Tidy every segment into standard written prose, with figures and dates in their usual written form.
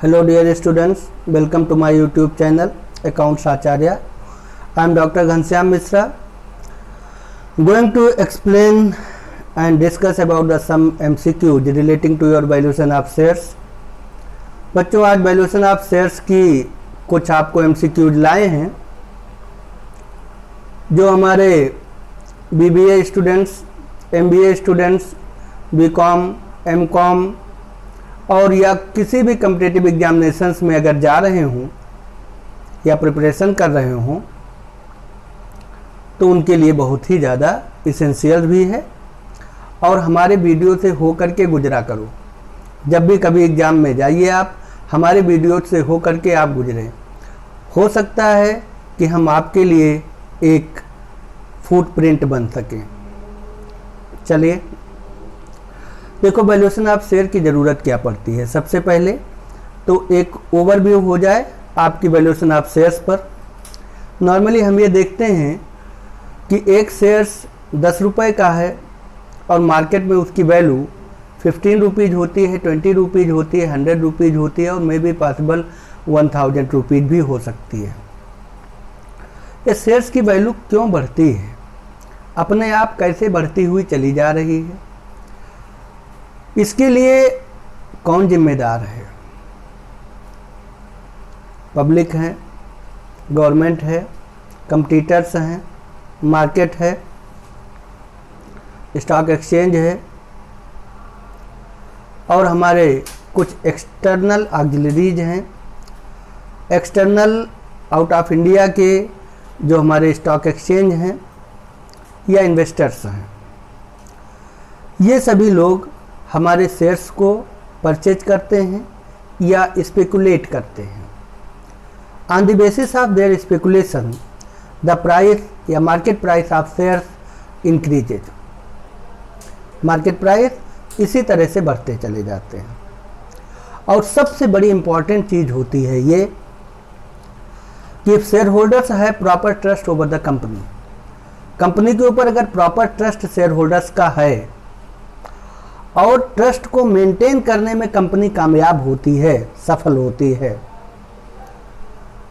Hello dear students, welcome to my YouTube channel Accounts Acharya. I am Dr. Ghanshyam Mishra. Going to explain and discuss about the some MCQ relating to your valuation of shares. बच्चों आज valuation of shares की कुछ आपको MCQ लाए हैं जो हमारे BBA students, MBA students, BCom, MCom और या किसी भी कम्पिटिटिव एग्जामिनेशंस में अगर जा रहे हों या प्रिपरेशन कर रहे हों तो उनके लिए बहुत ही ज़्यादा इसेंशियल भी है और हमारे वीडियो से हो करके गुजरा करो। जब भी कभी एग्ज़ाम में जाइए आप हमारे वीडियो से हो करके आप गुजरें। हो सकता है कि हम आपके लिए एक फुटप्रिंट बन सकें। चलिए देखो वैल्यूएशन ऑफ शेयर की ज़रूरत क्या पड़ती है। सबसे पहले तो एक ओवरव्यू हो जाए आपकी वैल्यूएशन ऑफ शेयर्स पर। नॉर्मली हम ये देखते हैं कि एक शेयर्स 10 रुपये का है और मार्केट में उसकी वैल्यू 15 रुपीज़ होती है, 20 रुपीज़ होती है, 100 रुपीज़ होती है और मे बी पॉसिबल 1000 रुपीज़ भी हो सकती है। ये शेयर्स की वैल्यू क्यों बढ़ती है, अपने आप कैसे बढ़ती हुई चली जा रही है, इसके लिए कौन जिम्मेदार है? पब्लिक है, गवर्नमेंट है, कंपटीटर्स हैं, मार्केट है, स्टॉक एक्सचेंज है और हमारे कुछ एक्सटर्नल ऑक्सिलरीज हैं। एक्सटर्नल आउट ऑफ इंडिया के जो हमारे स्टॉक एक्सचेंज हैं या इन्वेस्टर्स हैं। ये सभी लोग हमारे शेयर्स को परचेज करते हैं या स्पेकुलेट करते हैं। On the basis of their speculation the price या market price of shares increases. Market price इसी तरह से बढ़ते चले जाते हैं। और सबसे बड़ी इंपॉर्टेंट चीज़ होती है ये कि इफ शेयर होल्डर्स है proper trust over the company, company के ऊपर अगर प्रॉपर ट्रस्ट शेयर होल्डर्स का है और ट्रस्ट को मेंटेन करने में कंपनी कामयाब होती है, सफल होती है,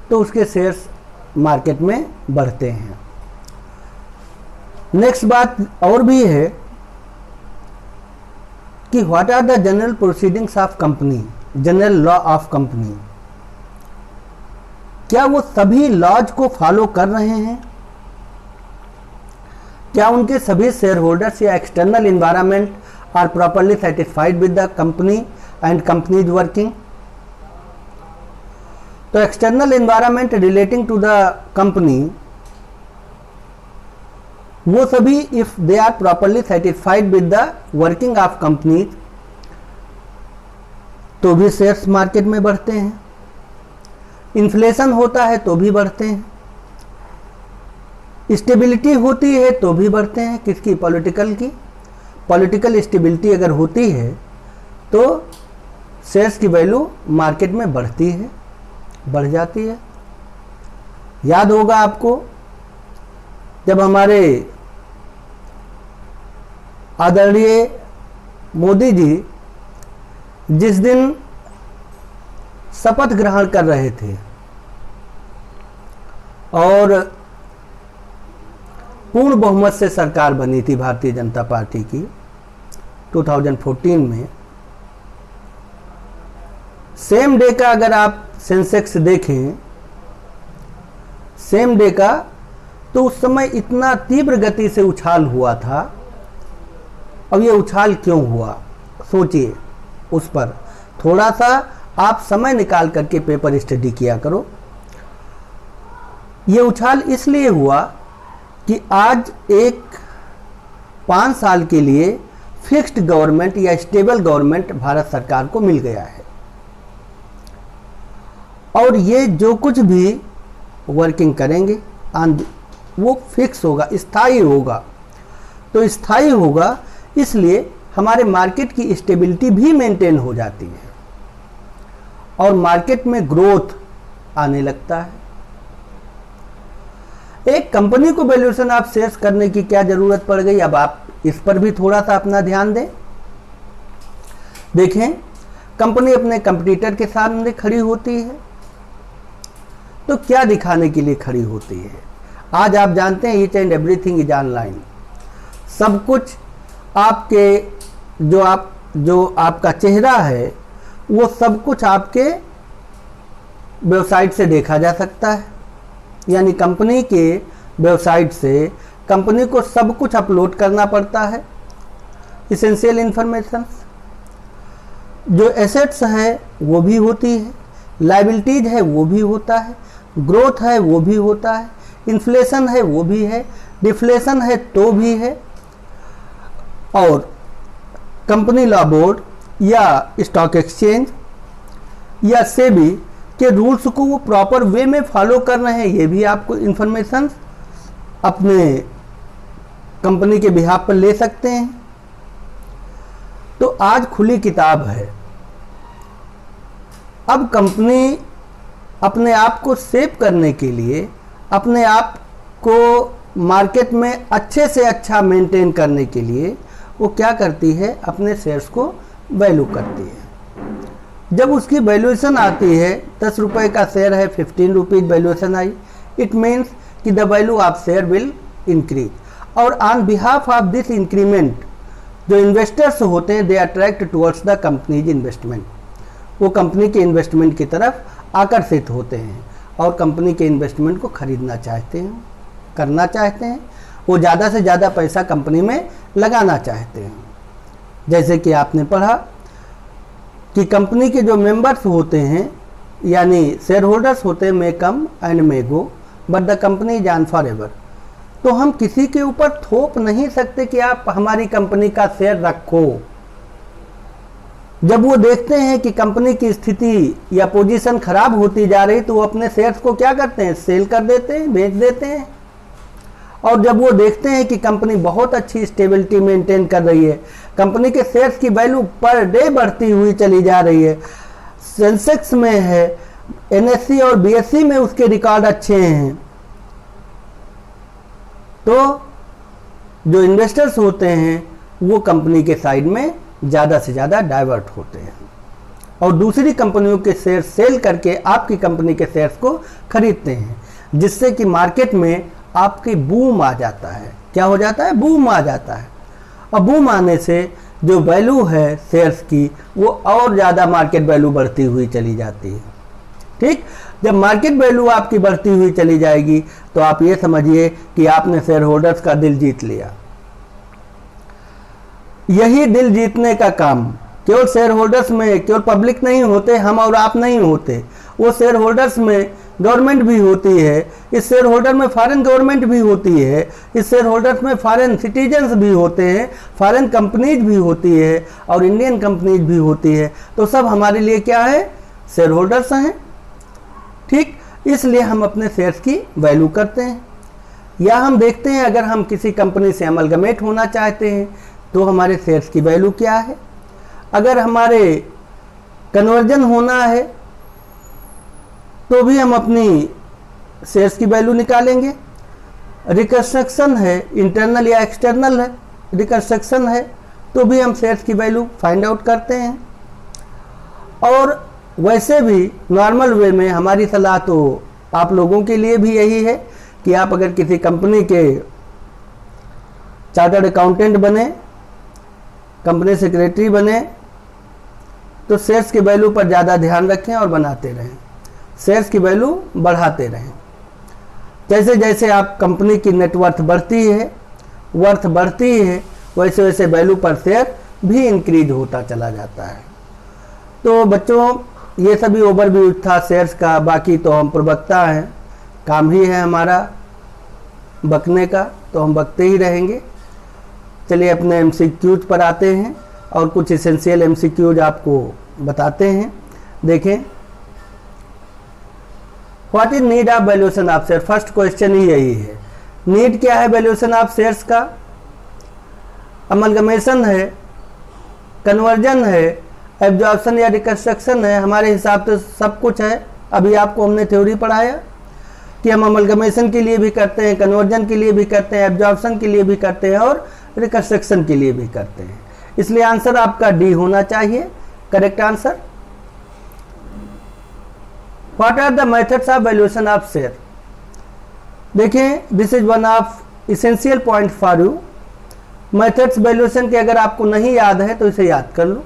तो उसके शेयर्स मार्केट में बढ़ते हैं। नेक्स्ट बात और भी है कि what are the general proceedings of company, general law of company. क्या वो सभी लॉज को फॉलो कर रहे हैं? क्या उनके सभी शेयर होल्डर्स या external environment are properly satisfied with the company and company is working? तो external environment relating to the company वो सभी if they are properly satisfied with the working of companies तो भी शेयर्स मार्केट में बढ़ते हैं। Inflation होता है तो भी बढ़ते हैं, स्टेबिलिटी होती है तो भी बढ़ते हैं। किसकी? पॉलिटिकल की। पॉलिटिकल स्टेबिलिटी अगर होती है तो शेयर्स की वैल्यू मार्केट में बढ़ती है, बढ़ जाती है। याद होगा आपको जब हमारे आदरणीय मोदी जी जिस दिन शपथ ग्रहण कर रहे थे और पूर्ण बहुमत से सरकार बनी थी भारतीय जनता पार्टी की 2014 में, सेम डे का अगर आप सेंसेक्स देखें, सेम डे का, तो उस समय इतना तीव्र गति से उछाल हुआ था। अब ये उछाल क्यों हुआ सोचिए, उस पर थोड़ा सा आप समय निकाल करके पेपर स्टडी किया करो। ये उछाल इसलिए हुआ कि आज एक 5 साल के लिए फिक्स्ड गवर्नमेंट या स्टेबल गवर्नमेंट भारत सरकार को मिल गया है और ये जो कुछ भी वर्किंग करेंगे वो फिक्स होगा, स्थायी होगा। तो स्थायी होगा इसलिए हमारे मार्केट की स्टेबिलिटी भी मेंटेन हो जाती है और मार्केट में ग्रोथ आने लगता है। एक कंपनी को वैल्यूएशन ऑफ शेयर्स करने की क्या जरूरत पड़ गई, अब आप इस पर भी थोड़ा सा अपना ध्यान दें। देखें कंपनी अपने कंपटीटर के सामने खड़ी होती है तो क्या दिखाने के लिए खड़ी होती है? आज आप जानते हैं each and everything is online. सब कुछ आपके जो आपका चेहरा है वो सब कुछ आपके वेबसाइट से देखा जा सकता है। यानी कंपनी के वेबसाइट से कंपनी को सब कुछ अपलोड करना पड़ता है, इसेंशियल इंफॉर्मेशन। जो एसेट्स है वो भी होती है, लायबिलिटीज है वो भी होता है, ग्रोथ है वो भी होता है, इन्फ्लेशन है वो भी है, डिफ्लेशन है तो भी है। और कंपनी लॉ बोर्ड या स्टॉक एक्सचेंज या सेबी के रूल्स को वो प्रॉपर वे में फॉलो कर रहे हैं, ये भी आपको इंफॉर्मेशन अपने कंपनी के बिहाफ पर ले सकते हैं। तो आज खुली किताब है। अब कंपनी अपने आप को सेव करने के लिए, अपने आप को मार्केट में अच्छे से अच्छा मेंटेन करने के लिए वो क्या करती है? अपने शेयर्स को वैल्यू करती है। जब उसकी वैल्यूएशन आती है, 10 रुपये का शेयर है, 15 रुपीज़ वैल्यूएशन आई, इट मीन्स कि the value of share will increase. और on behalf of this increment जो इन्वेस्टर्स होते हैं they attract towards the company's investment. वो कंपनी के इन्वेस्टमेंट की तरफ आकर्षित होते हैं और कंपनी के इन्वेस्टमेंट को खरीदना चाहते हैं, करना चाहते हैं। वो ज़्यादा से ज़्यादा पैसा कंपनी में लगाना चाहते हैं। जैसे कि आपने पढ़ा कि कंपनी के जो मेंबर्स होते हैं यानी शेयर होल्डर्स होते हैं, may come and may go but the company is on forever. तो हम किसी के ऊपर थोप नहीं सकते कि आप हमारी कंपनी का शेयर रखो। जब वो देखते हैं कि कंपनी की स्थिति या पोजीशन खराब होती जा रही तो वो अपने शेयर्स को क्या करते हैं? सेल कर देते हैं, बेच देते हैं। और जब वो देखते हैं कि कंपनी बहुत अच्छी स्टेबिलिटी मेंटेन कर रही है, कंपनी के शेयर्स की वैल्यू पर डे बढ़ती हुई चली जा रही है, सेंसेक्स में है, एनएससी और बीएससी में उसके रिकॉर्ड अच्छे हैं, तो जो इन्वेस्टर्स होते हैं वो कंपनी के साइड में ज़्यादा से ज़्यादा डाइवर्ट होते हैं और दूसरी कंपनियों के शेयर सेल करके आपकी कंपनी के शेयर्स को खरीदते हैं, जिससे कि मार्केट में आपकी बूम आ जाता है। क्या हो जाता है? बूम आ जाता है। और बूम आने से जो वैल्यू है शेयर्स की वो और ज़्यादा मार्केट वैल्यू बढ़ती हुई चली जाती है। ठीक, जब मार्केट वैल्यू आपकी बढ़ती हुई चली जाएगी तो आप ये समझिए कि आपने शेयर होल्डर्स का दिल जीत लिया। यही दिल जीतने का काम केवल शेयर होल्डर्स में, केवल पब्लिक नहीं होते, हम और आप नहीं होते, वो शेयर होल्डर्स में गवर्नमेंट भी होती है, इस शेयर होल्डर में फॉरेन गवर्नमेंट भी होती है, इस शेयर होल्डर्स में फॉरेन सिटीजन्स भी होते हैं, फॉरेन कंपनीज भी होती है और इंडियन कंपनीज भी होती है। तो सब हमारे लिए क्या है? शेयर होल्डर्स हैं। ठीक, इसलिए हम अपने शेयर्स की वैल्यू करते हैं। या हम देखते हैं अगर हम किसी कंपनी से अमलगमेट होना चाहते हैं तो हमारे शेयर्स की वैल्यू क्या है। अगर हमारे कन्वर्जन होना है तो भी हम अपनी शेयर्स की वैल्यू निकालेंगे। रिकंस्ट्रक्शन है, इंटरनल या एक्सटर्नल है, रिकंस्ट्रक्शन है तो भी हम शेयर्स की वैल्यू फाइंड आउट करते हैं। और वैसे भी नॉर्मल वे में हमारी सलाह तो आप लोगों के लिए भी यही है कि आप अगर किसी कंपनी के चार्टर्ड अकाउंटेंट बने, कंपनी सेक्रेटरी बने, तो शेयर्स की वैल्यू पर ज़्यादा ध्यान रखें और बनाते रहें, शेयर्स की वैल्यू बढ़ाते रहें। जैसे जैसे आप कंपनी की नेटवर्थ बढ़ती है, वर्थ बढ़ती है, वैसे वैसे वैल्यू पर शेयर भी इंक्रीज होता चला जाता है। तो बच्चों, ये सभी ओवरव्यू था शेयर्स का। बाकी तो हम प्रवक्ता हैं, काम ही है हमारा बकने का, तो हम बकते ही रहेंगे। चलिए अपने एमसीक्यूज पर आते हैं और कुछ एसेंशियल एमसीक्यूज आपको बताते हैं। देखें, what is need of valuation of share? First question ही यही है। नीड क्या है वैल्यूएशन ऑफ शेयर्स का? अमलगमेशन है, कन्वर्जन है, एब्जॉर्प्शन या रिकंस्ट्रक्शन है। हमारे हिसाब से सब कुछ है। अभी आपको हमने थ्योरी पढ़ाया कि हम अमलगमेशन के लिए भी करते हैं, कन्वर्जन के लिए भी करते हैं, एब्जॉर्प्शन के लिए भी करते हैं और रिकंस्ट्रक्शन के लिए भी करते हैं। इसलिए आंसर आपका डी होना चाहिए। Correct answer. What are the methods of valuation of share? देखें, this is one of essential point for you. Methods valuation के अगर आपको नहीं याद है तो इसे याद कर लो,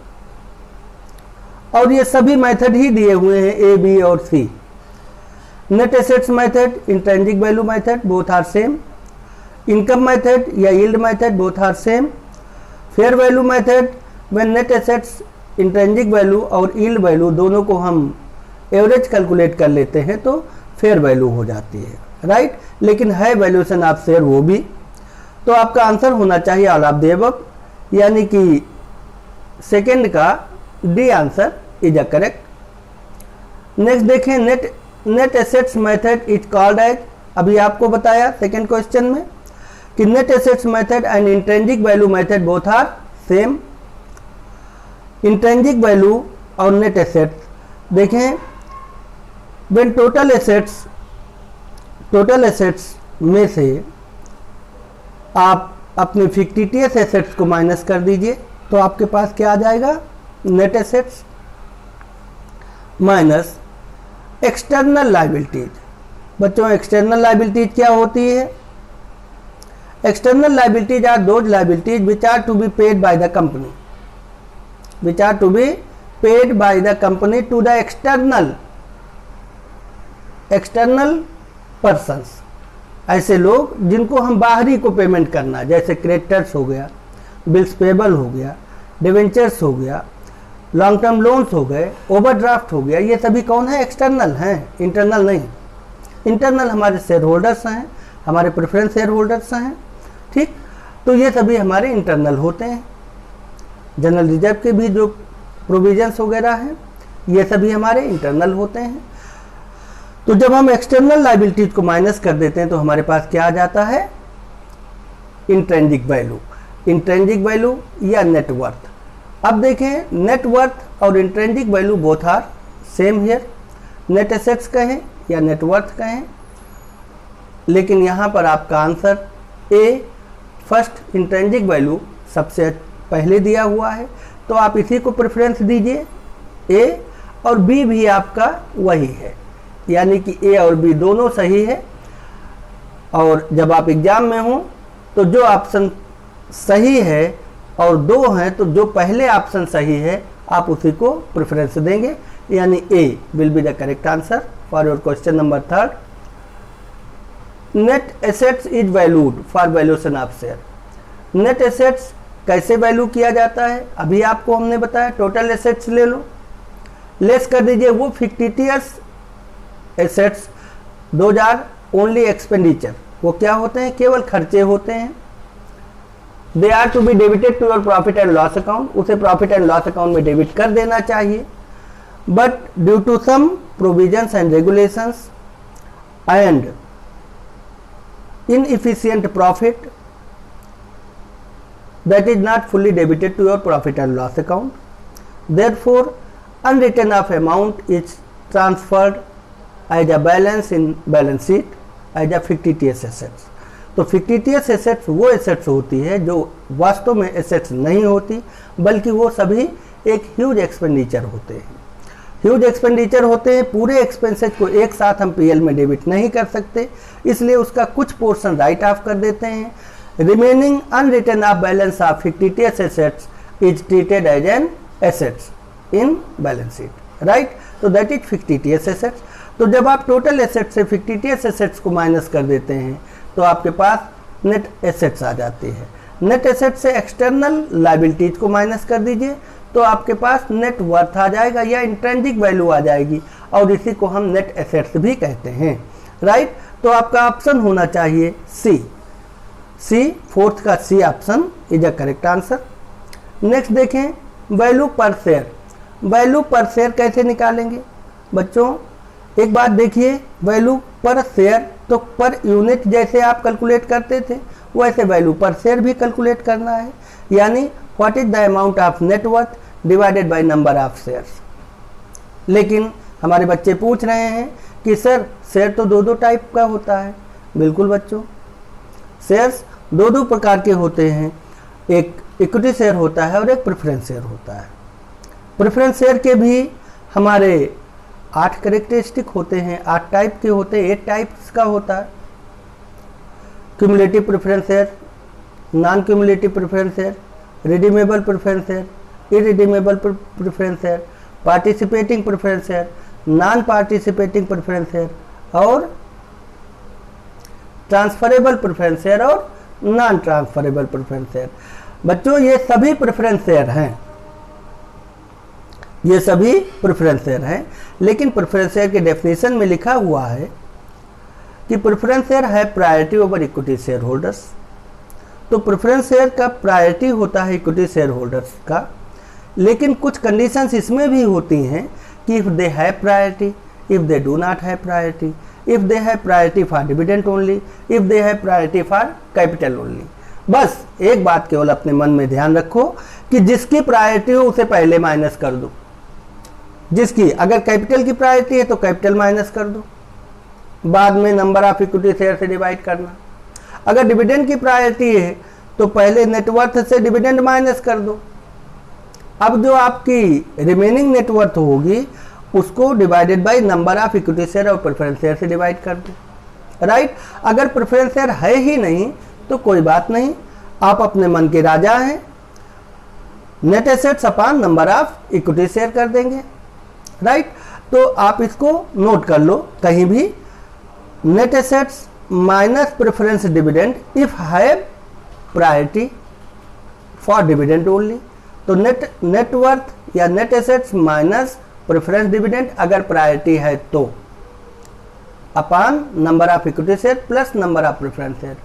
और ये सभी मेथड ही दिए हुए हैं, ए, बी और C. Net assets method, intrinsic value method, both are same. Income method या yield method, both are same. Fair value method, when net assets, intrinsic value और यील्ड वैल्यू दोनों को हम एवरेज कैलकुलेट कर लेते हैं तो फेयर वैल्यू हो जाती है, राइट। लेकिन है वैल्यूएशन ऑफ शेयर वो भी। तो आपका आंसर होना चाहिए ऑल ऑफ द अबव, यानी कि सेकंड का D answer is a correct. Next देखें, net assets method is called as, अभी आपको बताया सेकंड क्वेश्चन में कि net assets method and intrinsic value method both are same. Intrinsic value और नेट एसेट्स देखें, व्हेन टोटल एसेट्स में से आप अपने फिक्टिटियस एसेट्स को माइनस कर दीजिए तो आपके पास क्या आ जाएगा? Net assets minus external liabilities. बच्चों, एक्सटर्नल लायबिलिटीज क्या होती है? External liabilities are those liabilities which are to be paid by the company, which are to be paid by the company to the external persons. ऐसे लोग जिनको हम बाहरी को पेमेंट करना, जैसे क्रेडिटर्स हो गया, बिल्स पेबल हो गया, डिवेंचर्स हो गया, लॉन्ग टर्म लोन्स हो गए, ओवरड्राफ्ट हो गया, ये सभी कौन है? एक्सटर्नल हैं, इंटरनल नहीं। इंटरनल हमारे शेयर होल्डर्स हैं, हमारे प्रेफरेंस शेयर होल्डर्स हैं, ठीक। तो ये सभी हमारे इंटरनल होते हैं। जनरल रिजर्व के भी जो प्रोविजंस वगैरह हैं ये सभी हमारे इंटरनल होते हैं। तो जब हम एक्सटर्नल लायबिलिटीज को माइनस कर देते हैं तो हमारे पास क्या आ जाता है? Intrinsic value. इंट्रिंसिक वैल्यू या नेटवर्थ। अब देखें, नेटवर्थ और intrinsic value both are same here. Net assets कहें या नेटवर्थ कहें, लेकिन यहाँ पर आपका answer A, first intrinsic value सबसे पहले दिया हुआ है तो आप इसी को प्रेफरेंस दीजिए ए, और बी भी आपका वही है, यानी कि ए और बी दोनों सही है। और जब आप एग्जाम में हो तो जो ऑप्शन सही है और दो हैं तो जो पहले ऑप्शन सही है आप उसी को प्रेफरेंस देंगे, यानी A will be the correct answer for your question number 3rd। Net assets is valued for valuation of share. Net assets कैसे वैल्यू किया जाता है? अभी आपको हमने बताया, टोटल एसेट्स ले लो, लेस कर दीजिए वो fictitious assets, those are only expenditure. वो क्या होते हैं? केवल खर्चे होते हैं। They are to be debited to your profit and loss account, उसे प्रॉफिट एंड लॉस अकाउंट में डेबिट कर देना चाहिए। But due to some provisions and regulations and inefficient profit that is not fully debited to your profit and loss account. Therefore, unwritten off amount is transferred as a balance in balance sheet as a fictitious assets. तो fictitious assets वो assets होती है जो वास्तव में assets नहीं होती, बल्कि वो सभी एक huge expenditure होते हैं। ह्यूज एक्सपेंडिचर होते हैं, पूरे एक्सपेंसेस को एक साथ हम पीएल में डेबिट नहीं कर सकते, इसलिए उसका कुछ पोर्शन राइट ऑफ कर देते हैं। Remaining unwritten off balance of fictitious assets is treated as an assets in balance sheet, right. तो दैट इज फिक्टिटियस एसेट्स। तो जब आप टोटल एसेट्स से फिक्टिटियस एसेट्स को माइनस कर देते हैं तो आपके पास नेट एसेट्स आ जाती है। नेट एसेट्स से एक्सटर्नल लायबिलिटीज को माइनस कर दीजिए तो आपके पास नेट वर्थ आ जाएगा या इंट्रिंसिक वैल्यू आ जाएगी, और इसी को हम नेट एसेट्स भी कहते हैं, राइट। तो आपका ऑप्शन होना चाहिए सी, फोर्थ का C option is a correct answer. Next देखें, value per share. Value per share कैसे निकालेंगे? बच्चों एक बात देखिए, वैल्यू पर शेयर तो पर यूनिट जैसे आप कैलकुलेट करते थे वैसे वैल्यू पर शेयर भी कैलकुलेट करना है, यानी what is the amount of net worth divided by number of shares. लेकिन हमारे बच्चे पूछ रहे हैं कि सर शेयर तो दो टाइप का होता है। बिल्कुल बच्चों, शेयर्स दो प्रकार के होते हैं, एक इक्विटी शेयर होता है और एक प्रेफरेंस शेयर होता है। प्रेफरेंस शेयर के भी हमारे 8 कैरेक्टरिस्टिक होते हैं, 8 टाइप के होते हैं, 8 टाइप्स का होता है। Cumulative preference share, non cumulative preference share, redeemable preference share, irredeemable preference share, participating preference share, non participating preference share और ट्रांसफरेबल प्रेफरेंस शेयर और नॉन ट्रांसफरेबल प्रेफरेंस शेयर। बच्चों ये सभी प्रेफरेंस शेयर हैं, ये सभी प्रेफरेंस शेयर हैं, लेकिन प्रेफरेंस शेयर के डेफिनेशन में लिखा हुआ है कि प्रेफरेंस शेयर है priority over equity share holders. तो प्रेफरेंस शेयर का प्रायोरिटी होता है इक्विटी शेयर होल्डर्स का, लेकिन कुछ कंडीशंस इसमें भी होती हैं कि if they have priority, if they do not have priority, if they have priority for dividend only, if they have priority for capital only. बस एक बात केवल अपने मन में ध्यान रखो कि जिसकी प्रायोरिटी हो उसे पहले माइनस कर दो। जिसकी अगर कैपिटल की प्रायोरिटी है तो कैपिटल माइनस कर दो, बाद में नंबर ऑफ इक्विटी शेयर से डिवाइड करना। अगर डिविडेंड की प्रायोरिटी है तो पहले नेटवर्थ से डिविडेंड माइनस कर दो। अब जो आपकी रिमेनिंग नेटवर्थ होगी उसको divided by number of equity share और प्रेफरेंस शेयर से डिवाइड कर दो। राइट, अगर प्रेफरेंस शेयर है ही नहीं तो कोई बात नहीं, आप अपने मन के राजा हैं, net assets upon number of equity share कर देंगे। राइट, तो आप इसको नोट कर लो कहीं भी, net assets minus preference dividend if have priority for dividend only. तो नेटवर्थ या net assets minus preference dividend अगर प्रायोरिटी है तो upon number of equity share plus number of preference share.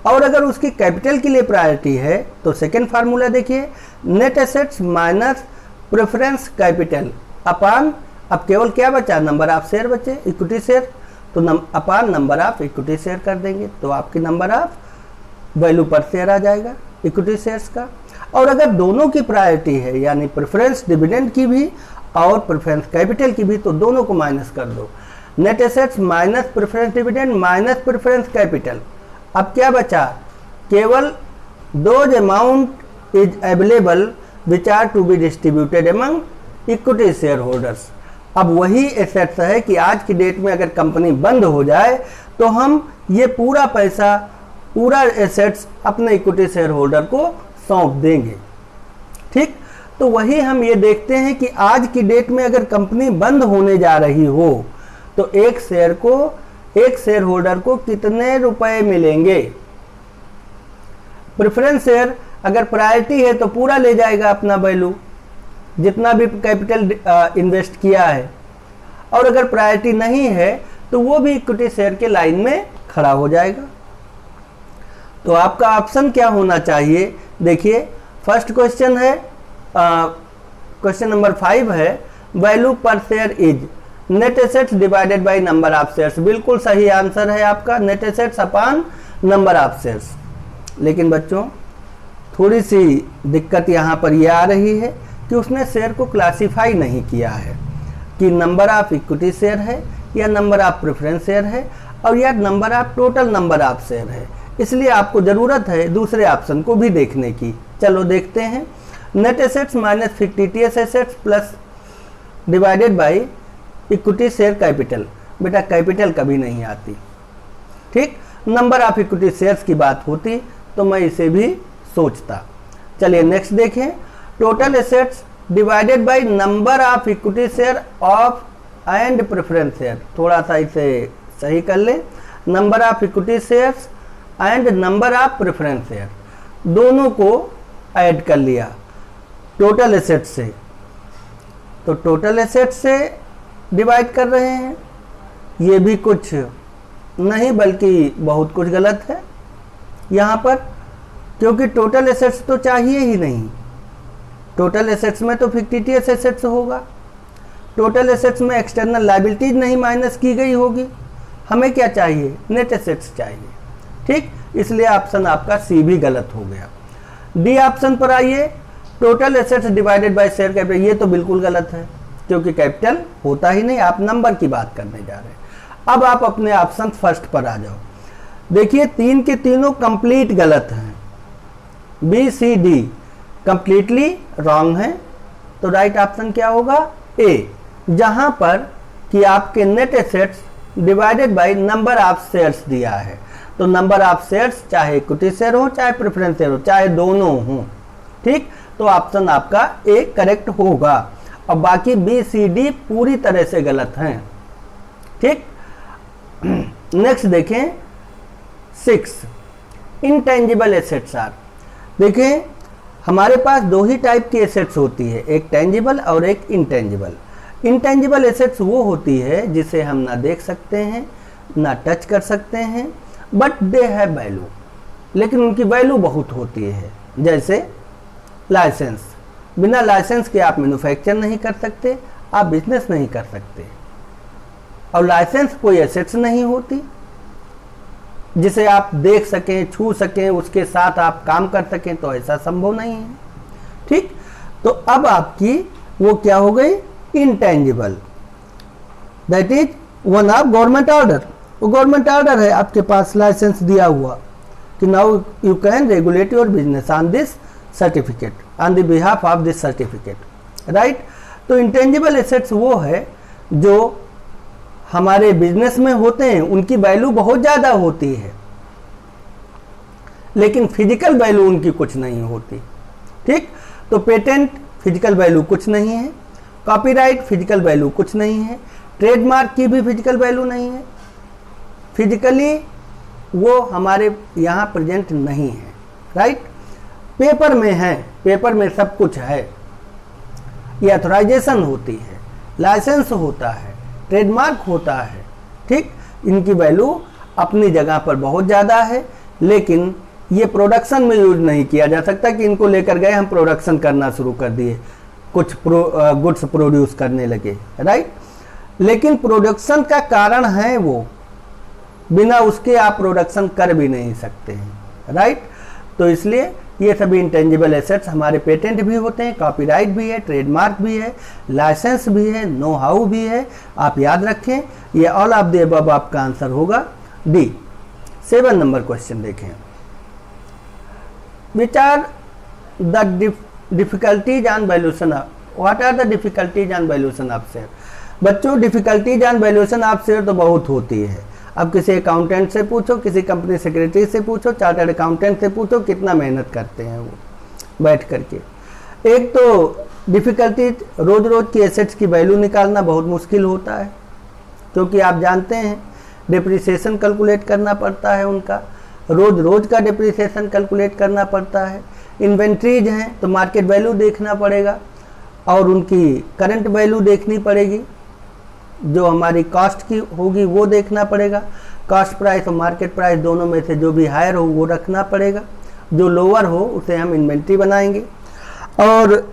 और अगर उसकी कैपिटल के लिए प्रायोरिटी है तो सेकेंड फार्मूला देखिए, net assets minus preference capital upon, अब केवल क्या बचा, नंबर ऑफ शेयर बचे, इक्विटी शेयर, तो upon number of equity share कर देंगे तो आपकी number of value per share आ जाएगा इक्विटी शेयर्स का। और अगर दोनों की प्रायोरिटी है यानी प्रेफरेंस डिविडेंड की भी और प्रेफरेंस कैपिटल की भी, तो दोनों को माइनस कर दो। Net assets minus preference dividend minus preference capital, अब क्या बचा, केवल those amount is available which are to be distributed among equity share holders. अब वही एसेट्स है कि आज की डेट में अगर कंपनी बंद हो जाए तो हम ये पूरा पैसा, पूरा एसेट्स अपने इक्विटी शेयर होल्डर को सौंप देंगे। ठीक, तो वही हम ये देखते हैं कि आज की डेट में अगर कंपनी बंद होने जा रही हो तो एक शेयर होल्डर को कितने रुपए मिलेंगे। प्रेफरेंस शेयर अगर प्रायोरिटी है तो पूरा ले जाएगा अपना वैल्यू, जितना भी कैपिटल इन्वेस्ट किया है, और अगर प्रायोरिटी नहीं है तो वो भी इक्विटी शेयर के लाइन में खड़ा हो जाएगा। तो आपका ऑप्शन क्या होना चाहिए, देखिए फर्स्ट क्वेश्चन है, क्वेश्चन नंबर 5 है, value per share is net assets divided by number of shares. बिल्कुल सही आंसर है आपका, net assets upon number of shares. लेकिन बच्चों थोड़ी सी दिक्कत यहाँ पर यह आ रही है कि उसने शेयर को क्लासिफाई नहीं किया है कि नंबर ऑफ इक्विटी शेयर है या नंबर ऑफ प्रेफरेंस शेयर है और या number of total number of share है। इसलिए आपको ज़रूरत है दूसरे ऑप्शन को भी देखने की। चलो देखते हैं, net assets minus fictitious assets plus divided by equity share capital. बेटा कैपिटल कभी नहीं आती, ठीक, नंबर ऑफ इक्विटी शेयर्स की बात होती तो मैं इसे भी सोचता। चलिए नेक्स्ट देखें, total assets divided by number of equity share of and preference share. थोड़ा सा इसे सही कर ले, number of equity shares and number of preference share दोनों को ऐड कर लिया टोटल एसेट से, तो टोटल एसेट से डिवाइड कर रहे हैं। ये भी कुछ नहीं बल्कि बहुत कुछ गलत है यहाँ पर, क्योंकि टोटल एसेट्स तो चाहिए ही नहीं। टोटल एसेट्स में तो फिक्टिटियस एसेट्स होगा, टोटल एसेट्स में एक्सटर्नल लायबिलिटीज नहीं माइनस की गई होगी। हमें क्या चाहिए, नेट एसेट्स चाहिए। ठीक, इसलिए ऑप्शन आपका सी भी गलत हो गया। डी ऑप्शन पर आइए, total assets divided by share capital. ये तो बिल्कुल गलत है क्योंकि कैपिटल होता ही नहीं, आप नंबर की बात करने जा रहे हैं। अब आप अपने ऑप्शन फर्स्ट पर आ जाओ। देखिए तीन के तीनों कंप्लीट गलत हैं, B C D completely wrong है। तो राइट ऑप्शन क्या होगा? ए, जहां पर कि आपके net assets divided by number of shares दिया है। तो नंबर ऑफ शेयर्स चाहे इक्विटी शेयर हो चाहे प्रेफरेंस शेयर हो चाहे दोनों हो, ठीक, तो ऑप्शन आपका ए करेक्ट होगा। और बाकी बी सी डी पूरी तरह से गलत हैं, ठीक। नेक्स्ट देखें 6, इंटेंजिबल एसेट्स आर। देखें हमारे पास दो ही टाइप की एसेट्स होती है, एक टेंजिबल और एक इंटेंजिबल। इंटेंजिबल एसेट्स वो होती है जिसे हम ना देख सकते हैं ना टच कर सकते हैं, बट दे हैव वैल्यू, लेकिन उनकी वैल्यू बहुत होती है। जैसे लाइसेंस, बिना लाइसेंस के आप मैन्युफैक्चर नहीं कर सकते, आप बिजनेस नहीं कर सकते। और लाइसेंस कोई एसेट्स नहीं होती जिसे आप देख सकें, छू सकें, उसके साथ आप काम कर सकें, तो ऐसा संभव नहीं है, ठीक। तो अब आपकी वो क्या हो गई? Intangible, that is one of government order. वो गवर्नमेंट ऑर्डर है, आपके पास लाइसेंस दिया हुआ कि now you can regulate your business on this certificate, on the behalf of this certificate, right. तो इंटेंजिबल एसेट्स वो है जो हमारे बिजनेस में होते हैं, उनकी वैल्यू बहुत ज़्यादा होती है, लेकिन फिजिकल वैल्यू उनकी कुछ नहीं होती, ठीक। तो पेटेंट फिजिकल वैल्यू कुछ नहीं है, कॉपीराइट फिजिकल वैल्यू कुछ नहीं है, ट्रेडमार्क की भी फिजिकल वैल्यू नहीं है, फिजिकली वो हमारे यहाँ प्रेजेंट नहीं है, राइट। पेपर में है, पेपर में सब कुछ है, ये ऑथराइजेशन होती है, लाइसेंस होता है, ट्रेडमार्क होता है, ठीक। इनकी वैल्यू अपनी जगह पर बहुत ज़्यादा है, लेकिन ये प्रोडक्शन में यूज नहीं किया जा सकता कि इनको लेकर गए हम प्रोडक्शन करना शुरू कर दिए, कुछ गुड्स प्रोड्यूस करने लगे, राइट। लेकिन प्रोडक्शन का कारण है वो, बिना उसके आप प्रोडक्शन कर भी नहीं सकते हैं, राइट। तो इसलिए ये सभी इंटेंजिबल एसेट्स हमारे पेटेंट भी होते हैं, कॉपीराइट भी है, ट्रेडमार्क भी है, लाइसेंस भी है, नो हाउ भी है। आप याद रखें, ये ऑल ऑफ द अबव आपका आंसर होगा डी। 7 नंबर क्वेश्चन देखें, which are the difficulties on valuation of, what are the difficulties on valuation of share. बच्चों difficulties on valuation of share तो बहुत होती है। अब किसी अकाउंटेंट से पूछो, किसी कंपनी सेक्रेटरी से पूछो, चार्टर्ड अकाउंटेंट से पूछो, कितना मेहनत करते हैं वो बैठ करके। एक तो डिफ़िकल्टी, रोज़ रोज़ की एसेट्स की वैल्यू निकालना बहुत मुश्किल होता है, क्योंकि आप जानते हैं डिप्रिसिएशन कैलकुलेट करना पड़ता है, उनका रोज़ रोज़ का डिप्रिसिएशन कैलकुलेट करना पड़ता है। इन्वेंट्रीज हैं तो मार्केट वैल्यू देखना पड़ेगा और उनकी करंट वैल्यू देखनी पड़ेगी, जो हमारी कॉस्ट की होगी वो देखना पड़ेगा। कॉस्ट प्राइस और मार्केट प्राइस दोनों में से जो भी हायर हो वो रखना पड़ेगा, जो लोअर हो उसे हम इन्वेंट्री बनाएंगे। और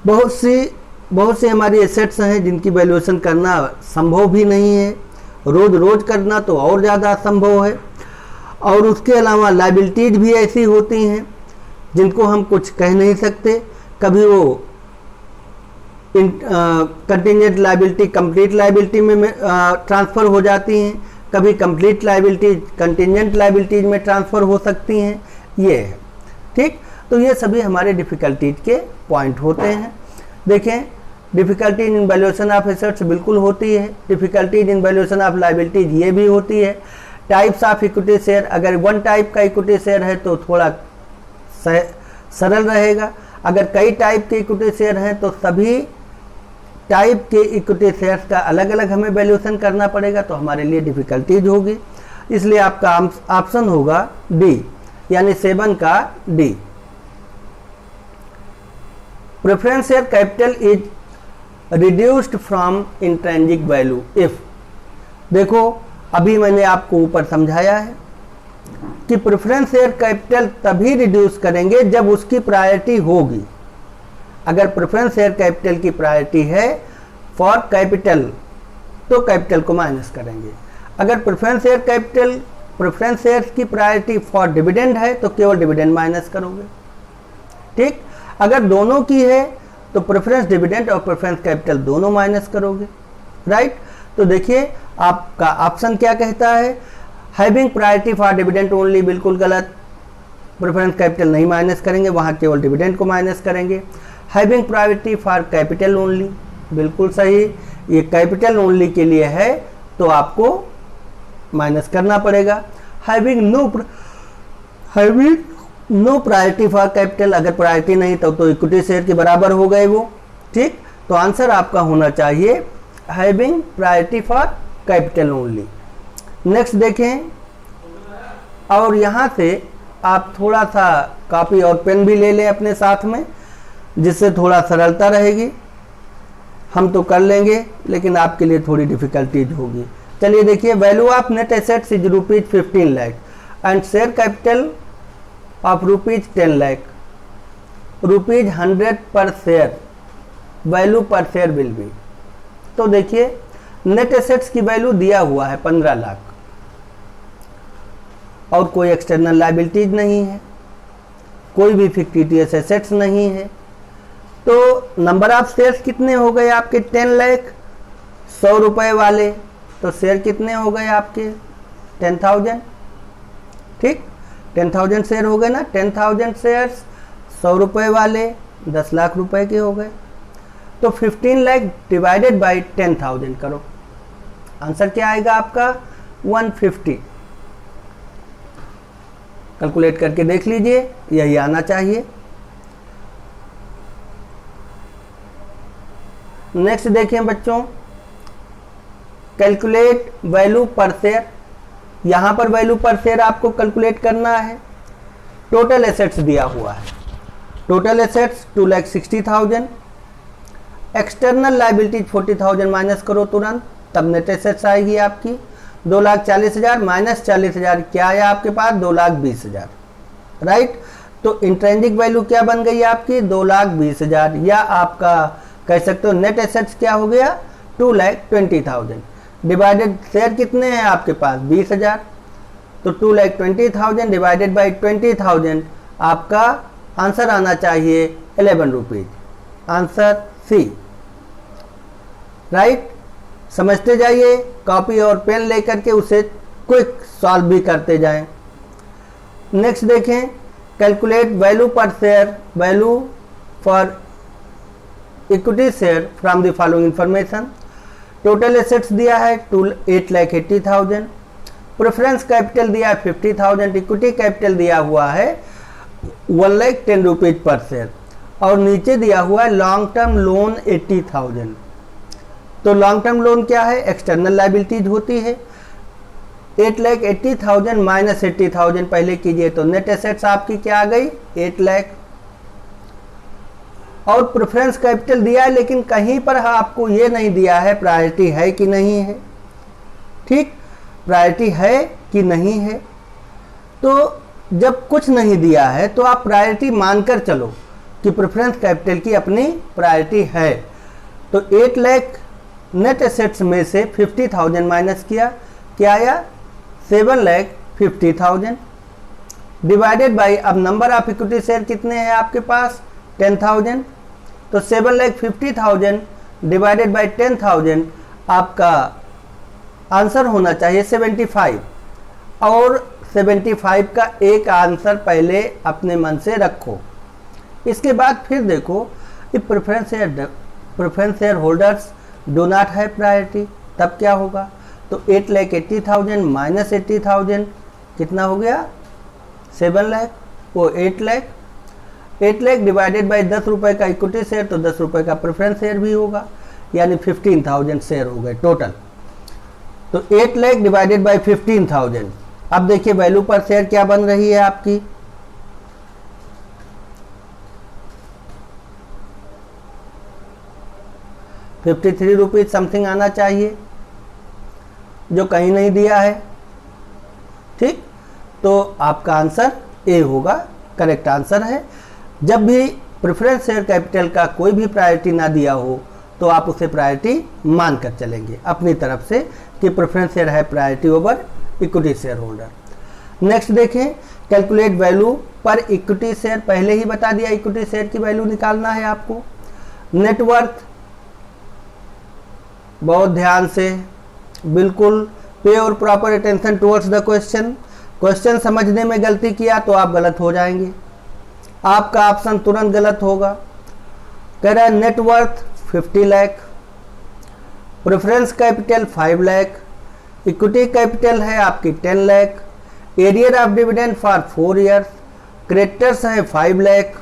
बहुत सी हमारी एसेट्स हैं जिनकी वैल्यूएशन करना संभव भी नहीं है, रोज़ रोज़ करना तो और ज़्यादा संभव है। और उसके अलावा लाइबिलिटीज भी ऐसी होती हैं जिनको हम कुछ कह नहीं सकते, कभी वो कंटिजेंट लाइबिलिटी कंप्लीट लाइबिलिटी में ट्रांसफ़र हो जाती हैं, कभी कंप्लीट लाइबिलिटी कंटिजेंट लाइबिलिटीज में ट्रांसफ़र हो सकती हैं, ये है, ठीक। तो ये सभी हमारे डिफ़िकल्टीज के पॉइंट होते हैं। देखें, difficulties in valuation of assets बिल्कुल होती है, difficulties in valuation of liabilities ये भी होती है। टाइप्स ऑफ इक्विटी शेयर, अगर वन टाइप का इक्विटी शेयर है तो थोड़ा सरल रहेगा, अगर कई टाइप के इक्विटी शेयर हैं तो सभी टाइप के इक्विटी शेयर्स का अलग अलग हमें वैल्यूएशन करना पड़ेगा, तो हमारे लिए डिफ़िकल्टीज होगी। इसलिए आपका ऑप्शन होगा डी, यानी 7 का D. Preference share capital is reduced from intrinsic value if, देखो अभी मैंने आपको ऊपर समझाया है कि प्रेफरेंस शेयर कैपिटल तभी रिड्यूस करेंगे जब उसकी प्रायोरिटी होगी। अगर प्रेफरेंस शेयर कैपिटल की प्रायोरिटी है फॉर कैपिटल तो कैपिटल को माइनस करेंगे। अगर प्रेफरेंस शेयर की प्रायोरिटी फॉर डिविडेंड है तो केवल डिविडेंड माइनस करोगे, ठीक। अगर दोनों की है तो प्रेफरेंस डिविडेंड और प्रेफरेंस कैपिटल दोनों माइनस करोगे, राइट। तो देखिए आपका ऑप्शन क्या कहता है, having priority for dividend only, बिल्कुल गलत, प्रेफरेंस कैपिटल नहीं माइनस करेंगे, वहाँ केवल डिविडेंड को माइनस करेंगे। Having priority for capital only, बिल्कुल सही, ये कैपिटल ओनली के लिए है तो आपको माइनस करना पड़ेगा। Having no priority for capital, अगर प्रायोरिटी नहीं तो इक्विटी शेयर के बराबर हो गए वो, ठीक। तो आंसर आपका होना चाहिए having priority for capital only. Next देखें, और यहाँ से आप थोड़ा सा कॉपी और पेन भी ले लें अपने साथ में, जिससे थोड़ा सरलता रहेगी। हम तो कर लेंगे लेकिन आपके लिए थोड़ी डिफिकल्टीज होगी। चलिए देखिए, value of net assets is ₹15 lakh and share capital of ₹10 lakh, ₹100 पर share, value per share will be. तो देखिए नेट एसेट्स की वैल्यू दिया हुआ है 15 लाख और कोई एक्सटर्नल लायबिलिटीज नहीं है, कोई भी फिक्टिटियस एसेट्स नहीं है। तो नंबर ऑफ शेयर्स कितने हो गए आपके 10 लाख, 100 रुपए वाले, तो शेयर कितने हो गए आपके 10,000, ठीक, 10,000 शेयर हो गए ना, 10,000 शेयर्स 100 रुपए वाले 10 लाख रुपए के हो गए। तो 15 लाख डिवाइडेड बाई 10,000 करो, आंसर क्या आएगा आपका 150। कैलकुलेट करके देख लीजिए, यही आना चाहिए। नेक्स्ट देखें बच्चों, कैलकुलेट वैल्यू पर शेयर। यहां पर वैल्यू पर शेयर आपको कैलकुलेट करना है। टोटल एसेट्स दिया हुआ है, total assets 2,60,000, external liabilities 40,000 minus करो तुरंत, तब नेट एसेट्स आएगी आपकी 2,40,000 माइनस 40,000, क्या आया आपके पास 2,20,000, राइट। तो इंट्रेंसिक वैल्यू क्या बन गई आपकी 2,20,000, या आपका कह सकते हो नेट एसेट्स क्या हो गया 2,20,000 डिवाइडेड, शेयर कितने हैं आपके पास 20,000, तो 2,20,000 डिवाइडेड बाई 20,000, आपका आंसर आना चाहिए 11 रुपीज, आंसर सी, राइट। समझते जाइए, कॉपी और पेन लेकर के उसे क्विक सॉल्व भी करते जाएं। नेक्स्ट देखें, calculate value per share, value for equity share from the following information. Total assets दिया है 8,80,000, प्रेफरेंस कैपिटल दिया है 50,000, इक्विटी कैपिटल दिया हुआ है 1,10 रुपीज पर शेयर, और नीचे दिया हुआ है लॉन्ग टर्म लोन 80,000। तो लॉन्ग टर्म लोन क्या है, एक्सटर्नल लायबिलिटीज होती है। 8,80,000 माइनस 80,000 पहले कीजिए, तो नेट एसेट्स आपकी क्या आ गई 8 लाख। और प्रेफरेंस कैपिटल दिया है, लेकिन कहीं पर आपको ये नहीं दिया है प्रायोरिटी है कि नहीं है, ठीक, प्रायोरिटी है कि नहीं है। तो जब कुछ नहीं दिया है तो आप प्रायोरिटी मानकर चलो कि प्रेफरेंस कैपिटल की अपनी प्रायोरिटी है। तो 8 लाख नेट एसेट्स में से 50,000 माइनस किया, क्या आया 7,50,000 डिवाइडेड बाई, अब नंबर ऑफ इक्विटी शेयर कितने हैं आपके पास 10,000, तो 7,50,000 डिवाइडेड बाई 10,000, आपका आंसर होना चाहिए 75। और 75 का एक आंसर पहले अपने मन से रखो, इसके बाद फिर देखो कि preference share holders do not have priority, तब क्या होगा। तो 8,80,000 माइनस 80,000 कितना हो गया 7 लाख, वो 8 लाख। 8 लाख डिवाइडेड बाई 10 रुपये का इक्विटी शेयर, तो 10 रुपये का प्रेफरेंस शेयर भी होगा, यानी 15,000 शेयर हो गए टोटल। तो 8 लाख डिवाइडेड बाई 15,000। अब देखिए वैल्यू पर शेयर क्या बन रही है आपकी, ₹53 समथिंग आना चाहिए, जो कहीं नहीं दिया है, ठीक। तो आपका आंसर ए होगा, करेक्ट आंसर है। जब भी प्रेफरेंस शेयर कैपिटल का कोई भी प्रायोरिटी ना दिया हो तो आप उसे प्रायोरिटी मान कर चलेंगे अपनी तरफ से कि प्रेफरेंस शेयर है priority over equity share holder. Next देखें, कैलकुलेट वैल्यू पर इक्विटी शेयर, पहले ही बता दिया इक्विटी शेयर की वैल्यू निकालना है आपको। नेटवर्थ, बहुत ध्यान से, बिल्कुल पे और proper attention towards the question. Question समझने में गलती किया तो आप गलत हो जाएंगे, आपका ऑप्शन तुरंत गलत होगा। कह रहा है net worth 50 lakh, preference capital 5 lakh, equity capital है आपकी 10 lakh, arrear of dividend for 4 years, creditors है 5 लाख,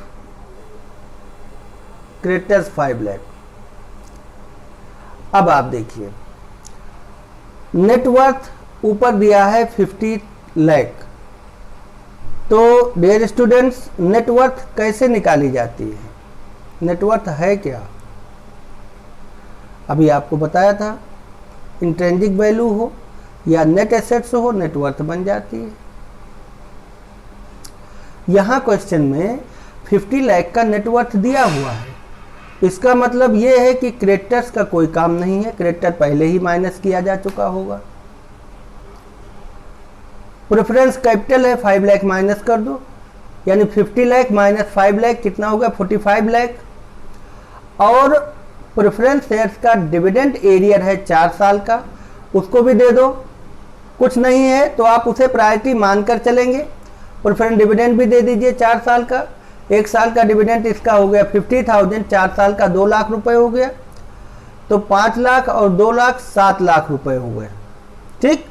क्रेडिटर्स 5 लाख। अब आप देखिए नेटवर्थ ऊपर दिया है 50 लाख, तो डियर स्टूडेंट्स नेटवर्थ कैसे निकाली जाती है? नेटवर्थ है क्या? अभी आपको बताया था, इंट्रिंसिक वैल्यू हो या नेट एसेट्स हो, नेटवर्थ बन जाती है। यहां क्वेश्चन में 50 लाख का नेटवर्थ दिया हुआ है, इसका मतलब यह है कि क्रेडिटर्स का कोई काम नहीं है, क्रेडिटर पहले ही माइनस किया जा चुका होगा। प्रेफरेंस कैपिटल है 5 लाख, माइनस कर दो, यानी 50 लाख माइनस 5 लाख कितना होगा? 45 लाख। और प्रेफरेंस शेयर्स का डिविडेंड एरियर है 4 साल का, उसको भी दे दो। कुछ नहीं है तो आप उसे प्रायोरिटी मानकर चलेंगे, प्रेफरेंस डिविडेंड भी दे दीजिए 4 साल का। 1 साल का डिविडेंड इसका हो गया 50,000, 4 साल का 2 लाख रुपए हो गया, तो 5 लाख और 2 लाख 7 लाख रुपए हो गए। ठीक,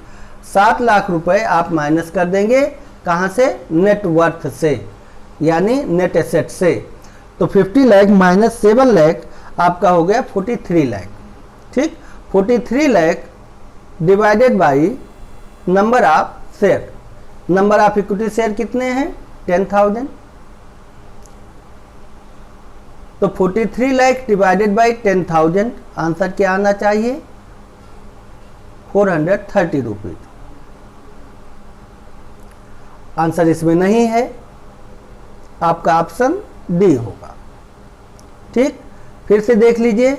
7 लाख रुपए आप माइनस कर देंगे कहाँ से? नेटवर्थ से, यानी नेट एसेट से। तो 50 लाख माइनस 7 लाख आपका हो गया 43 लाख। ठीक, 43 lakh divided by number of share, number of equity share कितने हैं? 10,000। तो 43 लाख डिवाइडेड बाई 10,000, आंसर क्या आना चाहिए? 430 रुपीज। आंसर इसमें नहीं है, आपका ऑप्शन डी होगा। ठीक, फिर से देख लीजिए,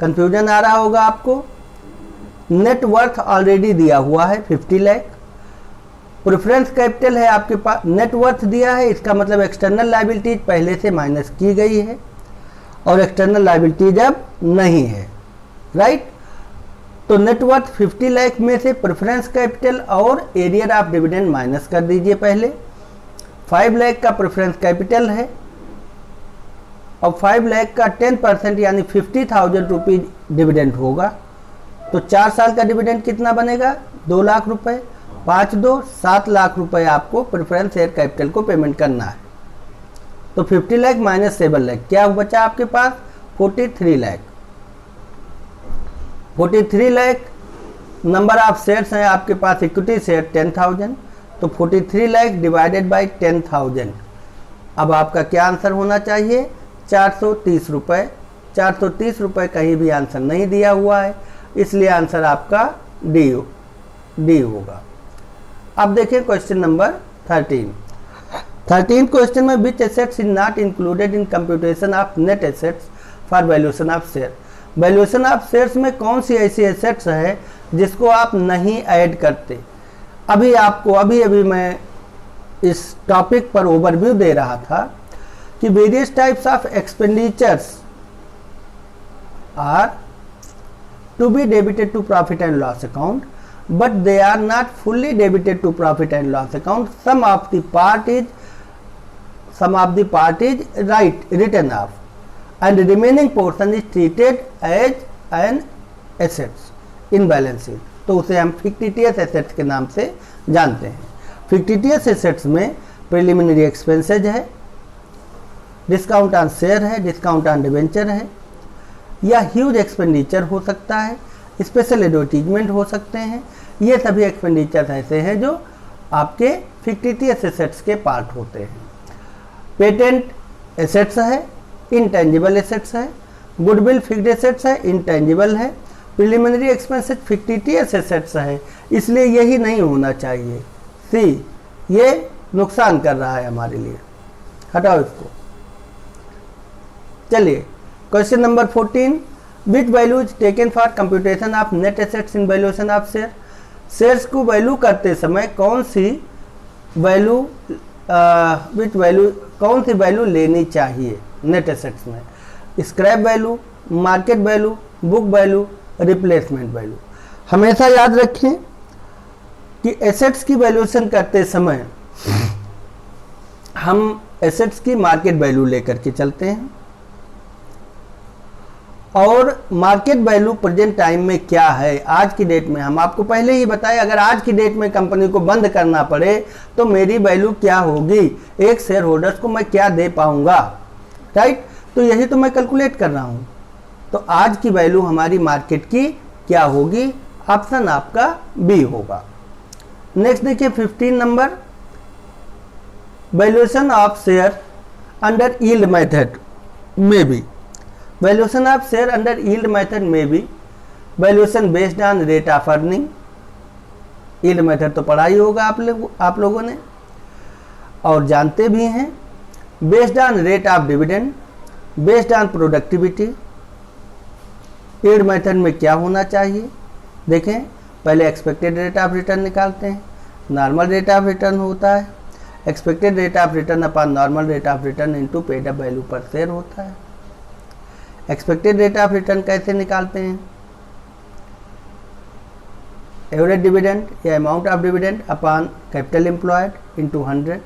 कंफ्यूजन आ रहा होगा आपको। नेटवर्थ ऑलरेडी दिया हुआ है 50 लाख, प्रेफरेंस कैपिटल है आपके पास, नेटवर्थ दिया है, इसका मतलब एक्सटर्नल लायबिलिटीज पहले से माइनस की गई है और एक्सटर्नल लायबिलिटीज अब नहीं है, राइट। तो नेटवर्थ 50 लाख में से प्रेफरेंस कैपिटल और एरियर ऑफ डिविडेंड माइनस कर दीजिए पहले। 5 लाख का प्रेफरेंस कैपिटल है और 5 लाख का 10% यानी 50,000 रुपीज डिविडेंड होगा, तो 4 साल का डिविडेंड कितना बनेगा? 2 लाख रुपए। 5 2 7 लाख रुपए आपको प्रेफरेंस शेयर कैपिटल को पेमेंट करना है। तो 50 लाख माइनस 7 लाख क्या बचा आपके पास? 43 lakh. 43 lakh number of shares हैं आपके पास, इक्विटी शेयर 10,000, तो 43 लाख डिवाइडेड बाई 10,000। अब आपका क्या आंसर होना चाहिए? 430 रुपये। 430 रुपये कहीं भी आंसर नहीं दिया हुआ है, इसलिए आंसर आपका डी होगा। अब देखिए क्वेश्चन नंबर 13 क्वेश्चन में which assets is not included in computation of net assets for valuation of share. Valuation of shares में कौन सी ऐसी एसेट्स है जिसको आप नहीं ऐड करते? अभी मैं इस टॉपिक पर ओवरव्यू दे रहा था कि various types of expenditures are to be debited to profit and loss account, but they are not fully debited to profit and loss account. Some of the part is written off, and the remaining portion is treated as an assets in balance sheet. तो उसे हम fictitious assets के नाम से जानते हैं। fictitious assets में preliminary expenses है, डिस्काउंट ऑन शेयर है, डिस्काउंट ऑन डिवेंचर है, या ह्यूज एक्सपेंडिचर हो सकता है, स्पेशल एडवर्टीजमेंट हो सकते हैं। ये सभी एक्सपेंडिचर ऐसे हैं जो आपके फिक्टिटियस एसेट्स के पार्ट होते हैं। पेटेंट एसेट्स है, इंटेंजिबल एसेट्स है, गुडविल फिक्स्ड एसेट्स है, इंटेंजिबल है, प्रिलिमिनरी एक्सपेंसेस फिक्टिटियस एसेट्स है, इसलिए यही नहीं होना चाहिए। सी, ये नुकसान कर रहा है हमारे लिए, हटाओ इसको। चलिए question number 14, which value is taken for computation of net assets in valuation of share. Shares को वैल्यू करते समय कौन सी वैल्यू लेनी चाहिए नेट एसेट्स में? Scrap value, market value, book value, replacement value. हमेशा याद रखें कि एसेट्स की वैल्यूएशन करते समय हम एसेट्स की मार्केट वैल्यू लेकर के चलते हैं, और मार्केट वैल्यू प्रेजेंट टाइम में क्या है आज की डेट में। हम आपको पहले ही बताए, अगर आज की डेट में कंपनी को बंद करना पड़े तो मेरी वैल्यू क्या होगी, एक शेयर होल्डर्स को मैं क्या दे पाऊंगा, राइट। तो यही तो मैं कैलकुलेट कर रहा हूँ। तो आज की वैल्यू हमारी मार्केट की क्या होगी, ऑप्शन आपका बी होगा। नेक्स्ट देखिए 15 number, valuation of share under yield method में भी, valuation of share under yield method में भी, valuation based on rate of earning, yield method तो पढ़ा ही होगा आप लोगों ने और जानते भी हैं। Based on rate of dividend, based on productivity, yield method में क्या होना चाहिए, देखें पहले एक्सपेक्टेड रेट ऑफ रिटर्न निकालते हैं, नॉर्मल रेट ऑफ रिटर्न होता है, expected rate of return upon normal rate of return into paid up value per share होता है। एक्सपेक्टेड रेट ऑफ रिटर्न कैसे निकालते हैं, एवरेज डिविडेंड या amount of dividend upon capital employed into 100,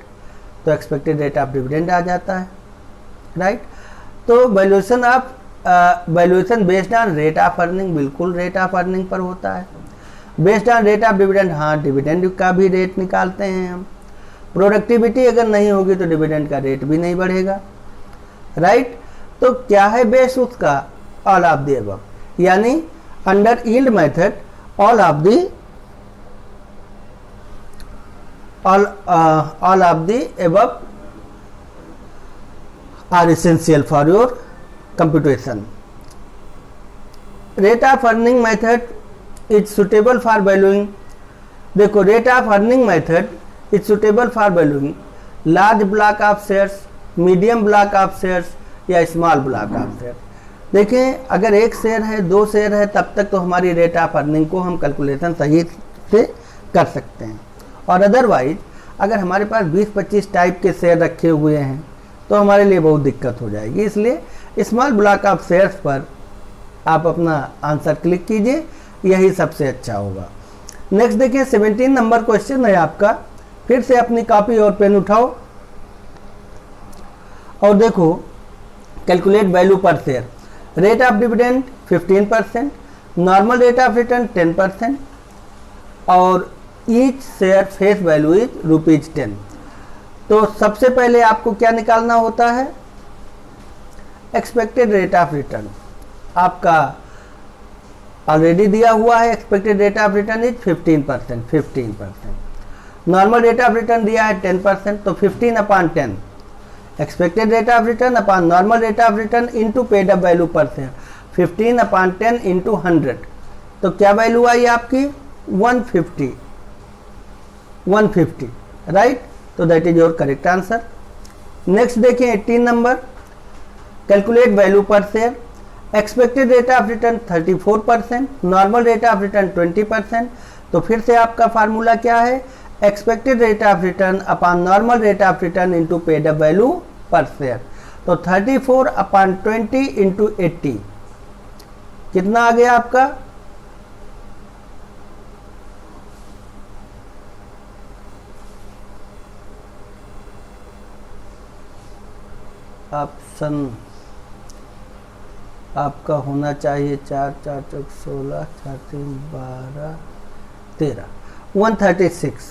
तो expected rate of dividend आ जाता है, right. तो valuation based on rate of earning, बिल्कुल रेट ऑफ अर्निंग पर होता है। Based on rate of dividend, हाँ डिविडेंड का भी रेट निकालते हैं हम। प्रोडक्टिविटी अगर नहीं होगी तो डिविडेंड का रेट भी नहीं बढ़ेगा, राइट। तो क्या है बेस उसका, ऑल ऑफ द अबव, यानी under yield method all of the above are essential for your computation. Rate of earning method is suitable for valuing, देखो rate of earning method is suitable for valuing large block of shares, medium block of shares या small block of shares। देखें अगर एक share है, दो share है, तब तक तो हमारी रेट ऑफ अर्निंग को हम कैलकुलेशन सही से कर सकते हैं। और अदरवाइज अगर हमारे पास 20-25 टाइप के शेयर रखे हुए हैं तो हमारे लिए बहुत दिक्कत हो जाएगी। इसलिए स्मॉल ब्लॉक ऑफ शेयर्स पर आप अपना आंसर क्लिक कीजिए, यही सबसे अच्छा होगा। नेक्स्ट देखिए 17 नंबर क्वेश्चन है आपका। फिर से अपनी कॉपी और पेन उठाओ और देखो calculate value per share. Rate of dividend 15%, normal rate of return 10% और each share face value is ₹10। तो सबसे पहले आपको क्या निकालना होता है, एक्सपेक्टेड रेट ऑफ रिटर्न आपका ऑलरेडी दिया हुआ है। Expected rate of return is 15%। Normal rate of return दिया है 10%, तो 15/10 expected rate of return upon normal rate of return into paid up value per share, 15/10 into 100, तो क्या वैल्यू आई आपकी 150, राइट। तो that is your correct answer. Next देखिए 18 number, calculate value per share. Expected rate of return 34%, normal rate of return 20%, तो फिर से आपका formula क्या है, expected rate of return upon normal rate of return into paid up value per share, तो 34/20 into 80 कितना आ गया आपका, ऑप्शन आपका होना चाहिए 4 4 चौक 16 4 3 12 13 136।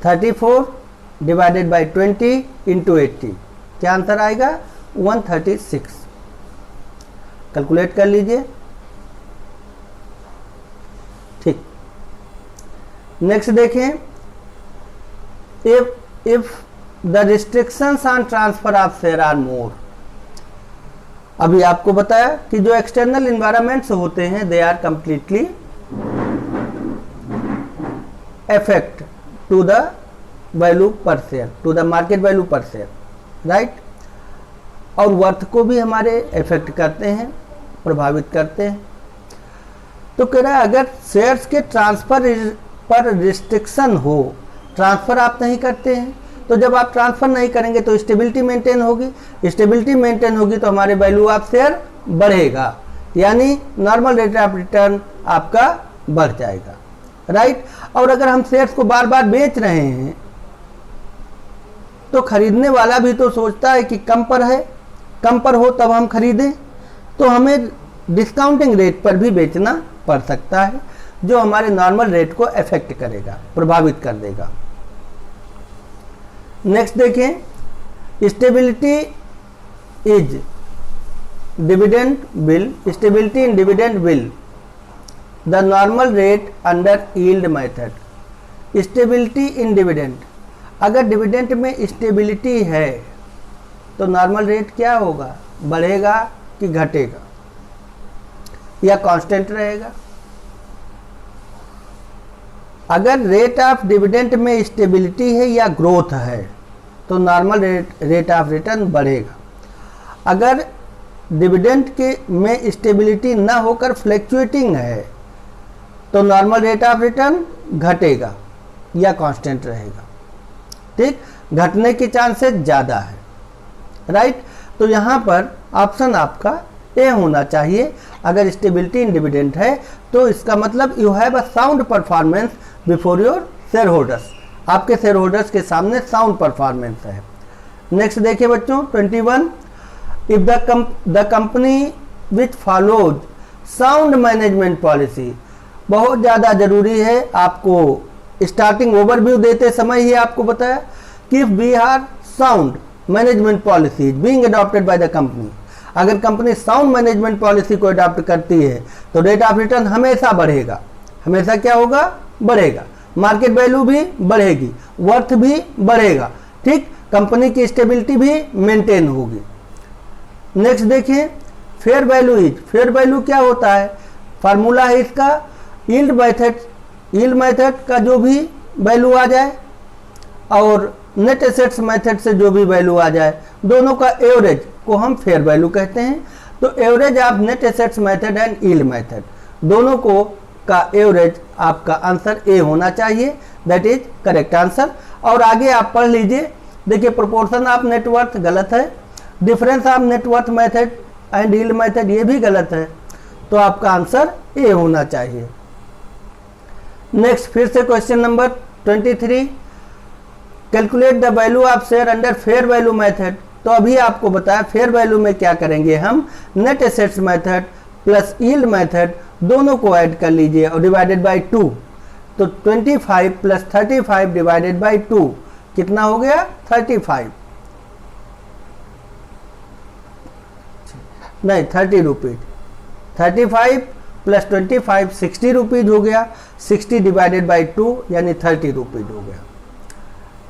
34 डिवाइडेड बाई 20 इंटू 80, क्या आंसर आएगा 136। कैलकुलेट कर लीजिए, ठीक। नेक्स्ट देखें, if the restrictions on transfer of share are more. अभी आपको बताया कि जो एक्सटर्नल इन्वायरमेंट्स होते हैं they are completely effect to the value per share, to the market value per share, right. और वर्थ को भी हमारे इफेक्ट करते हैं, प्रभावित करते हैं। तो कह रहा है अगर शेयर्स के ट्रांसफर पर रिस्ट्रिक्शन हो, ट्रांसफर आप नहीं करते हैं, तो जब आप ट्रांसफर नहीं करेंगे तो स्टेबिलिटी मेंटेन होगी, स्टेबिलिटी मेंटेन होगी तो हमारे वैल्यू ऑफ शेयर बढ़ेगा, यानी नॉर्मल रेट ऑफ रिटर्न आपका बढ़ जाएगा, राइट। और अगर हम शेयर्स को बार बार बेच रहे हैं तो खरीदने वाला भी तो सोचता है कि कम पर है, कम पर हो तब हम खरीदें, तो हमें डिस्काउंटिंग रेट पर भी बेचना पड़ सकता है, जो हमारे नॉर्मल रेट को अफेक्ट करेगा, प्रभावित कर देगा। नेक्स्ट देखें, stability is dividend bill, stability in dividend bill the normal rate under yield method. Stability in dividend, अगर डिविडेंड में स्टेबिलिटी है तो नॉर्मल रेट क्या होगा, बढ़ेगा कि घटेगा या कांस्टेंट रहेगा। अगर रेट ऑफ डिविडेंड में स्टेबिलिटी है या ग्रोथ है तो नॉर्मल रेट ऑफ रिटर्न बढ़ेगा। अगर डिविडेंड के में स्टेबिलिटी ना होकर फ्लैक्चुएटिंग है तो नॉर्मल रेट ऑफ रिटर्न घटेगा या कांस्टेंट रहेगा। ठीक, घटने के चांसेस ज़्यादा है, राइट। तो यहाँ पर ऑप्शन आपका ए होना चाहिए। अगर स्टेबिलिटी इन डिविडेंड है तो इसका मतलब you have a sound performance before your share holders, आपके शेयर होल्डर्स के सामने साउंड परफॉर्मेंस है। नेक्स्ट देखिए बच्चों 21, if the company which follows sound management policy, बहुत ज़्यादा ज़रूरी है, आपको स्टार्टिंग ओवरव्यू देते समय ही आपको बताया कि we are sound management policy being adopted by the company. अगर कंपनी साउंड मैनेजमेंट पॉलिसी को अडॉप्ट करती है तो रेट ऑफ रिटर्न हमेशा बढ़ेगा, हमेशा क्या होगा, बढ़ेगा, मार्केट वैल्यू भी बढ़ेगी, वर्थ भी बढ़ेगा, ठीक, कंपनी की स्टेबिलिटी भी मेंटेन होगी। नेक्स्ट देखिए, fair value is, fair value क्या होता है, फार्मूला है इसका यील्ड मेथड का जो भी वैल्यू आ जाए और नेट एसेट्स मेथड से जो भी वैल्यू आ जाए, दोनों का एवरेज को हम फेयर वैल्यू कहते हैं। तो average of net assets method and yield method, दोनों को का एवरेज आपका आंसर ए होना चाहिए, दैट इज करेक्ट आंसर। और आगे आप पढ़ लीजिए, देखिए प्रोपोर्शन ऑफ नेटवर्थ गलत है, difference of net worth method and yield method ये भी गलत है, तो आपका आंसर ए होना चाहिए। नेक्स्ट फिर से question number 23, calculate the value of share under fair value method. तो अभी आपको बताया फेयर वैल्यू में क्या करेंगे हम, net assets method plus yield method दोनों को ऐड कर लीजिए और डिवाइडेड बाय 2, तो 25 प्लस 35 डिवाइडेड बाय 2 कितना हो गया, 35 नहीं 30 रुपीज, 35 प्लस 25 60 रुपीज हो गया, 60 डिवाइडेड बाई 2 यानी 30 रुपीज हो गया।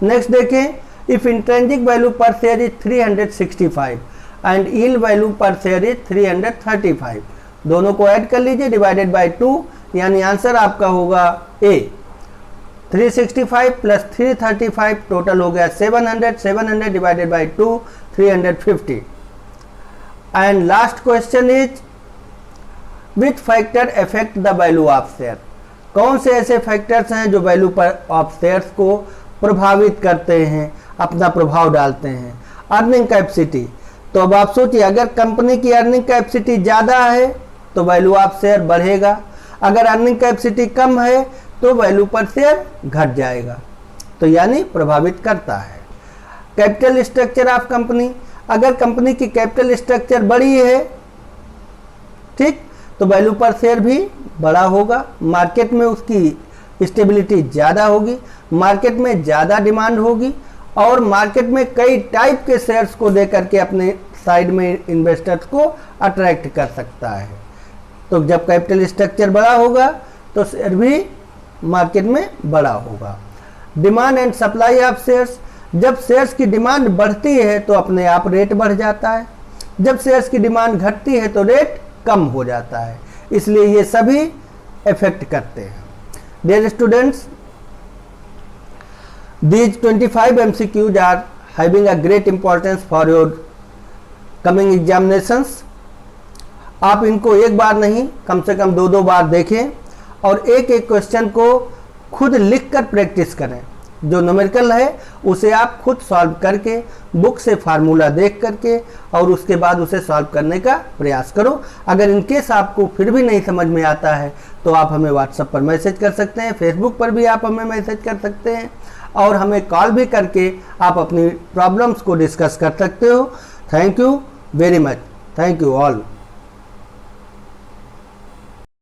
नेक्स्ट देखें, if intrinsic value per share is 365 and yield value per share is 335, दोनों को ऐड कर लीजिए डिवाइडेड बाई 2 यानी आंसर आपका होगा ए। 365 प्लस 335 टोटल हो गया 700, 700 divided by 2 350। And last question is which factor affect the value of share, कौन से ऐसे फैक्टर्स हैं जो वैल्यू पर ऑफ शेयर्स को प्रभावित करते हैं, अपना प्रभाव डालते हैं। अर्निंग कैपेसिटी, तो अब आप सोचिए अगर कंपनी की अर्निंग कैपेसिटी ज़्यादा है तो वैल्यू ऑफ शेयर बढ़ेगा, अगर अर्निंग कैपेसिटी कम है तो वैल्यू पर शेयर घट जाएगा, तो यानी प्रभावित करता है। कैपिटल स्ट्रक्चर ऑफ कंपनी, अगर कंपनी की कैपिटल स्ट्रक्चर बड़ी है, ठीक, तो वैल्यू पर शेयर भी बड़ा होगा, मार्केट में उसकी स्टेबिलिटी ज़्यादा होगी, मार्केट में ज़्यादा डिमांड होगी और मार्केट में कई टाइप के शेयर्स को देकर के अपने साइड में इन्वेस्टर्स को अट्रैक्ट कर सकता है। तो जब कैपिटल स्ट्रक्चर बड़ा होगा तो शेयर भी मार्केट में बड़ा होगा। Demand and supply of shares, जब शेयर्स की डिमांड बढ़ती है तो अपने आप रेट बढ़ जाता है, जब शेयर्स की डिमांड घटती है तो रेट कम हो जाता है, इसलिए ये सभी इफेक्ट करते हैं। Dear students, these 25 MCQs are having a great importance for your coming examinations। आप इनको एक बार नहीं कम से कम 2-2 बार देखें और एक एक क्वेश्चन को खुद लिखकर प्रैक्टिस करें। जो न्यूमेरिकल है उसे आप खुद सॉल्व करके बुक से फार्मूला देख करके और उसके बाद उसे सॉल्व करने का प्रयास करो। अगर इनकेस आपको फिर भी नहीं समझ में आता है तो आप हमें व्हाट्सएप पर मैसेज कर सकते हैं, फेसबुक पर भी आप हमें मैसेज कर सकते हैं और हमें कॉल भी करके आप अपनी प्रॉब्लम्स को डिस्कस कर सकते हो। Thank you. very much. Thank you all.